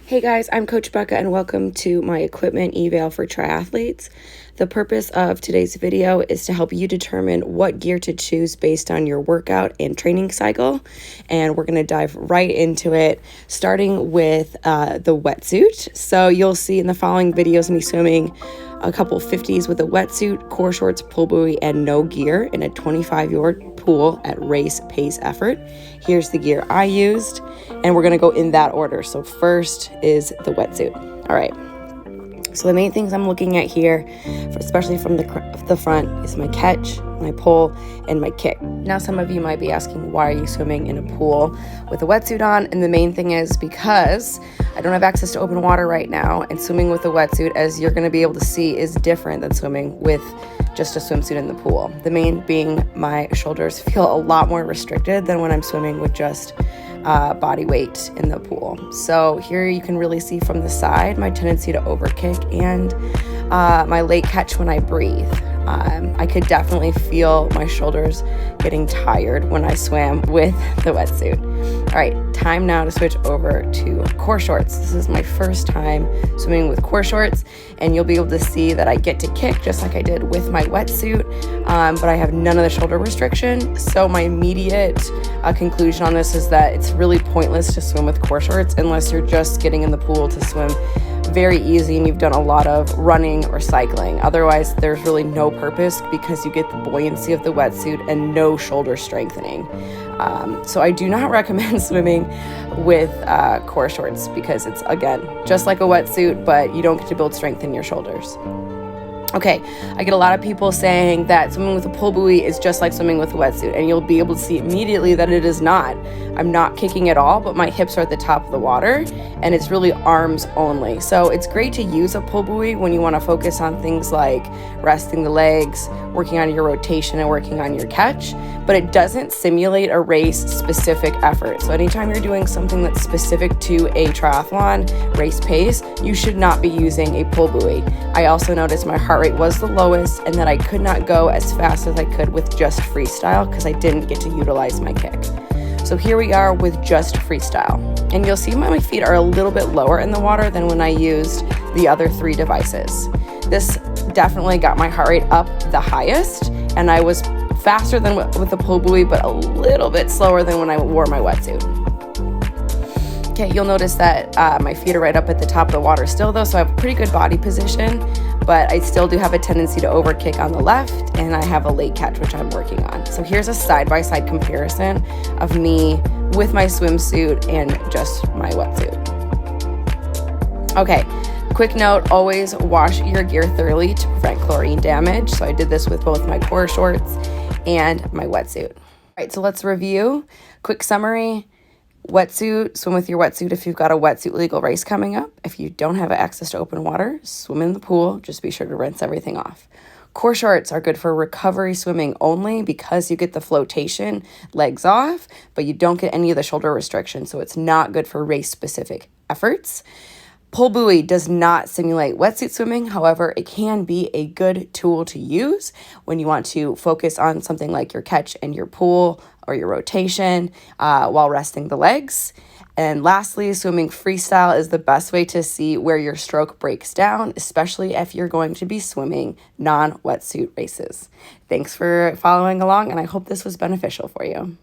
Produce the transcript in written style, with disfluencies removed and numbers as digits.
Hey guys, I'm Coach Becca and welcome to my equipment eval for triathletes. The purpose of today's video is to help you determine what gear to choose based on your workout and training cycle. And we're going to dive right into it, starting with the wetsuit. So you'll see in the following videos me swimming a couple 50s with a wetsuit, core shorts, pull buoy, and no gear in a 25-yard pool at race pace effort. Here's the gear I used, and we're gonna go in that order. So first is the wetsuit. All right. So the main things I'm looking at here, especially from the front, is my catch, my pull, and my kick. Now some of you might be asking, why are you swimming in a pool with a wetsuit on? And the main thing is because I don't have access to open water right now, and swimming with a wetsuit, as you're gonna be able to see, is different than swimming with just a swimsuit in the pool. The main being my shoulders feel a lot more restricted than when I'm swimming with just body weight in the pool. So here you can really see from the side my tendency to overkick and my late catch when I breathe. I could definitely feel my shoulders getting tired when I swam with the wetsuit. All right, time now to switch over to core shorts. This is my first time swimming with core shorts, and you'll be able to see that I get to kick just like I did with my wetsuit, but I have none of the shoulder restriction. So my immediate conclusion on this is that it's really pointless to swim with core shorts unless you're just getting in the pool to swim very easy and you've done a lot of running or cycling. Otherwise, there's really no purpose because you get the buoyancy of the wetsuit and no shoulder strengthening. So I do not recommend swimming with core shorts because it's, again, just like a wetsuit, but you don't get to build strength in your shoulders. Okay, I get a lot of people saying that swimming with a pull buoy is just like swimming with a wetsuit, and you'll be able to see immediately that it is not. I'm not kicking at all, but my hips are at the top of the water, and it's really arms only. So it's great to use a pull buoy when you want to focus on things like resting the legs, working on your rotation, and working on your catch, but it doesn't simulate a race-specific effort. So anytime you're doing something that's specific to a triathlon race pace, you should not be using a pull buoy. I also noticed my heart rate was the lowest and that I could not go as fast as I could with just freestyle because I didn't get to utilize my kick. So here we are with just freestyle. And you'll see my feet are a little bit lower in the water than when I used the other three devices. This definitely got my heart rate up the highest, and I was faster than with the pull buoy, but a little bit slower than when I wore my wetsuit. Okay, you'll notice that my feet are right up at the top of the water still though, so I have a pretty good body position, but I still do have a tendency to overkick on the left, and I have a late catch, which I'm working on. So here's a side-by-side comparison of me with my swimsuit and just my wetsuit. Okay, quick note, always wash your gear thoroughly to prevent chlorine damage. So I did this with both my core shorts and my wetsuit. All right, so let's review. Quick summary. Wetsuit, swim with your wetsuit if you've got a wetsuit legal race coming up. If you don't have access to open water, swim in the pool. Just be sure to rinse everything off. Core shorts are good for recovery swimming only because you get the flotation legs off, but you don't get any of the shoulder restriction, so it's not good for race-specific efforts. Pull buoy does not simulate wetsuit swimming. However, it can be a good tool to use when you want to focus on something like your catch and your pull or your rotation while resting the legs. And lastly, swimming freestyle is the best way to see where your stroke breaks down, especially if you're going to be swimming non-wetsuit races. Thanks for following along, and I hope this was beneficial for you.